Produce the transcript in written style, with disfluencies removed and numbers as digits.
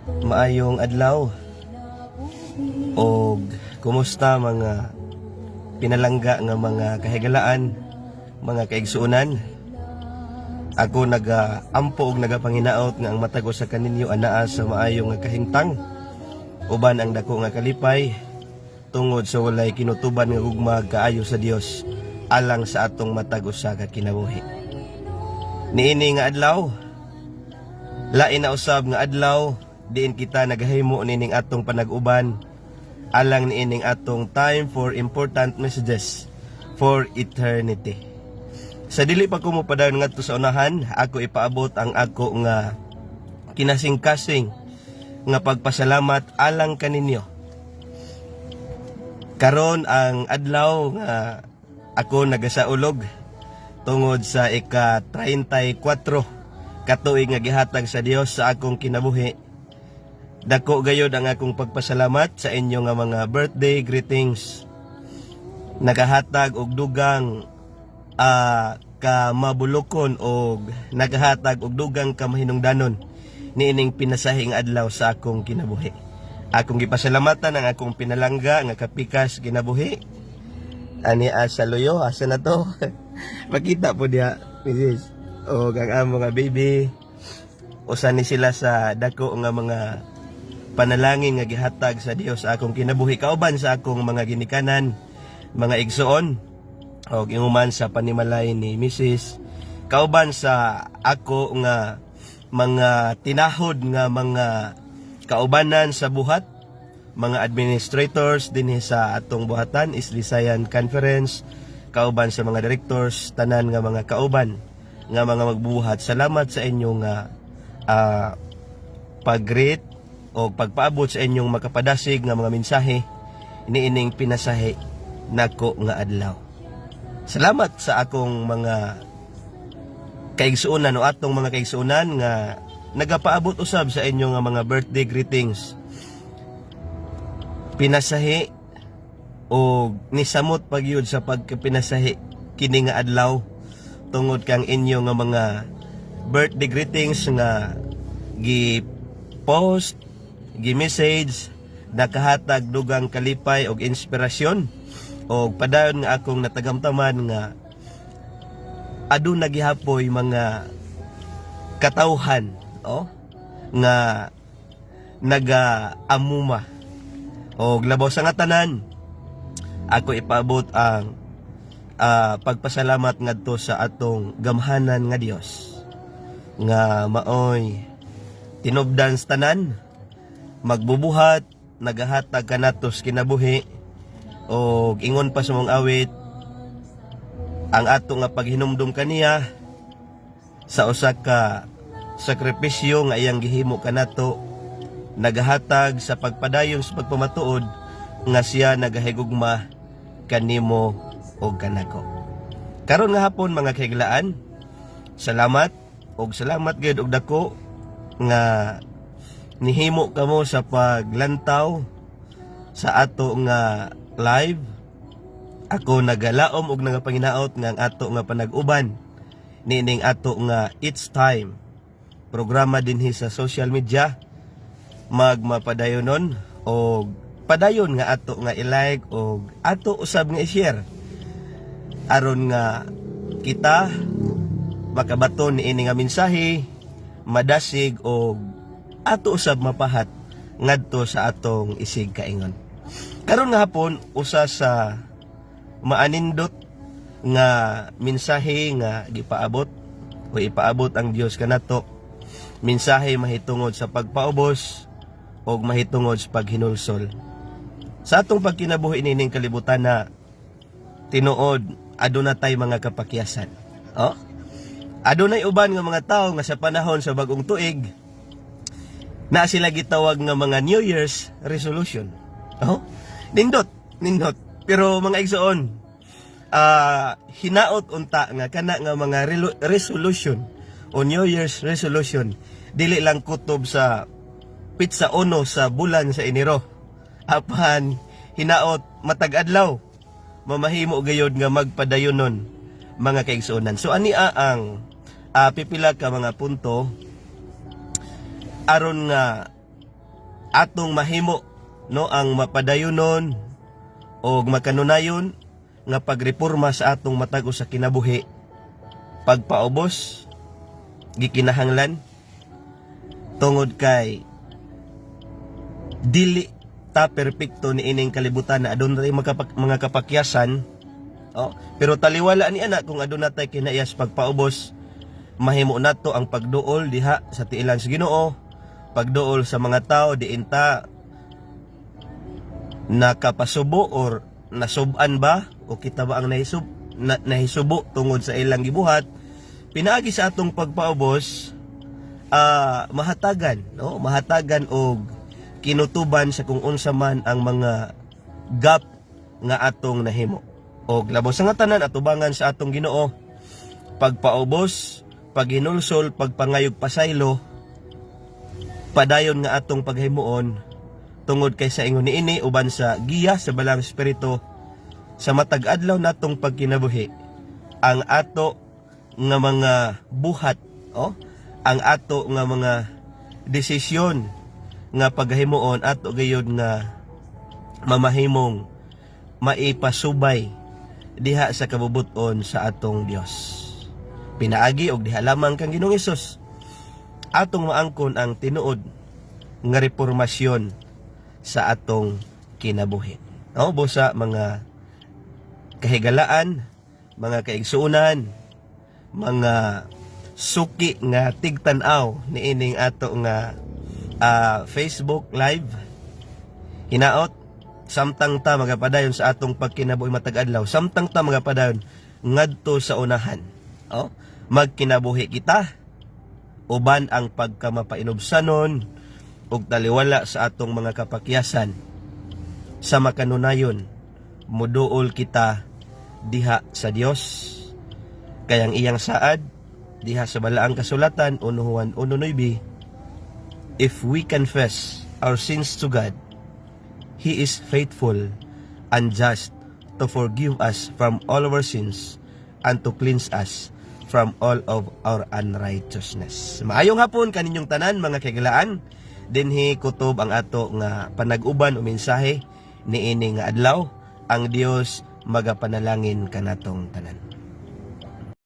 Maayong adlaw. O kumusta mga pinalangga nga mga kahigalaan, mga kaigsuunan? Ako nagaampo og nagapanginaot nga ang matag sa kaninyo anaa sa maayong nga kahimtang, uban ang dako nga kalipay tungod sa walay kinutuban nga gugma kaayo sa Dios alang sa atong matag usa ka kinabuhi. Niini nga adlaw, lain na usab nga adlaw diin kita nagahimo nining atong panag-uban alang niining atong time for important messages for eternity. Sa dili pa ko mopadayon ngadto sa unahan, ako ipaabot ang ako nga kinasing-kasing nga pagpasalamat alang kaninyo. Karon ang adlaw nga ako nagasaulog tungod sa ika-34 katuig nga gihatag sa Dios sa akong kinabuhi. Dako gayod ang akong pagpasalamat sa inyo nga mga birthday greetings. Nagahatag og dugang kamabulokon og nagahatag og dugang kamahinungdanon niining pinasahing adlaw sa akong kinabuhi. Akong gipasalamatan ang akong pinalangga nga kapikas kinabuhi. Ani asa loyo, asa na to? Makita po diha, Mrs. O ang amo nga baby. Usa ni sila sa dako nga mga panalangin nga gihatag sa Dios sa akong kinabuhi kauban sa akong mga ginikanan, mga igsuon o inguman sa panimalay ni Mrs. kauban sa ako nga mga tinahod nga mga kaubanan sa buhat, mga administrators dinhi sa atong buhatan Islisayan Conference, kauban sa mga directors, tanan nga mga kauban nga mga magbuhat. Salamat sa inyo nga pag-greet o pagpaabot sa inyong makapadasig nga mga mensahe iniining pinasahi nako nga adlaw. Salamat sa akong mga kaigsuunan o atong mga kaigsuunan nga nagapaabot usab sa inyo nga mga birthday greetings. Pinasahi o nisamot pagyud sa pagkapinasahi kini nga adlaw tungod kang inyo nga mga birthday greetings nga gi-post, gi-message, nakahatag dugang kalipay og inspirasyon og padayon nga akong natagamtaman nga aduna gihapoy mga katawhan nga naga-amuma og labaw sa nga tanan. Ako ipaabot ang pagpasalamat ngadto sa atong gamhanan nga Dios nga maoy tinubdan sa tanan, magbubuhat, nagahatag kanatos kinabuhi o ingon pa sa mong awit ang ato nga paghinumdum kaniya sa usa ka sakripisyo nga iyang gihimo kanato, nagahatag sa pagpadayon sa pagpamatuod nga siya nagahigugma kanimo o kanako. Karon nga hapon mga kahiglaan, salamat og salamat gyud og dako nga nihimo kamo sa paglantaw sa ato nga live. Ako nagalaom og nagapanginaot nga ang ato nga panag-uban nining ato nga It's Time programa dinhi sa social media magmapadayonon og padayon nga ato nga i-like og ato usab nga i-share aron nga kita makabaton niini nga mensahe, madasig og ato usab mapahat ngadto sa atong isig kaingon. Karon nga hapon usa sa maanindot nga mensahe nga gipaabot o ipaabot ang Dios kanato. Mensahe mahitungod sa pagpaubos o mahitungod sa paghinulsol sa atong pagkinabuhi nining kalibutan na tinuod aduna tay mga kapakyasan. Adunay uban nga mga tawo nga sa panahon sa bagong tuig na sila gitawag nga mga New Year's resolution. Nindot. Pero mga igsoon, hinaot unta nga kana nga mga resolution o New Year's resolution dili lang kutob sa pitsa uno sa bulan sa Enero. Apan hinaot matag adlaw mamahimo gayod nga magpadayonon mga kaigsuonan. So ani ang pipila ka mga punto aron nga atong mahimo no ang mapadayunon o makanunayon nga pagreporma sa atong matag sa kinabuhi, pagpaubos gikinahanglan tungod kay dili ta perpekto ni ining kalibutan na adun ray mga kapakyasan. Pero taliwala ni ana kung adun natay kinayas pagpaubos, mahimo nato ang pagduol diha sa tiilan sa Ginoo, pagduol sa mga tao diin ta nakapasubo or nasuban ba o kita ba ang nahisubo tungod sa ilang gibuhat. Pinaagi sa atong pagpaubos mahatagan og kinutuban sa kung unsa man ang mga gap nga atong nahimo. Og labos nga tanan atubangan sa atong Ginoo, pagpaubos, paghinulsol, pagpangayog pasaylo, padayon nga atong paghimuon tungod kay sa ingon niini uban sa giya sa balang espiritu sa matag adlaw natong pagkinabuhi, ang ato nga mga buhat, ang ato nga mga desisyon nga paghimuon ato gayud nga mamahimong maipasubay diha sa kabubuton sa atong Dios. Pinaagi og diha lamang kang Ginoong Hesus atong maangkon ang tinuod nga reformasyon sa atong kinabuhi. Busa mga kahigalaan, mga kaigsuunan, mga suki nga tigtanaw niining ato nga Facebook live, hinaot samtang ta magapadayon sa atong pagkinabuhi matag adlaw, samtang ta magapadayon ngadto sa unahan. Magkinabuhi kita uban ang pagkamapainobsanon ug taliwala sa atong mga kapakyasan sa makanunayon muduol kita diha sa Dios. Kayang iyang saad diha sa balaang kasulatan 1 Juan 1:9, if we confess our sins to God, He is faithful and just to forgive us from all our sins and to cleanse us from all of our unrighteousness. Maayong hapon kaninyong tanan mga kaigalaan. Dinhi kutob ang ato nga panag-uban o mensahe niini nga adlaw. Ang Dios magapanalangin kanatong tanan.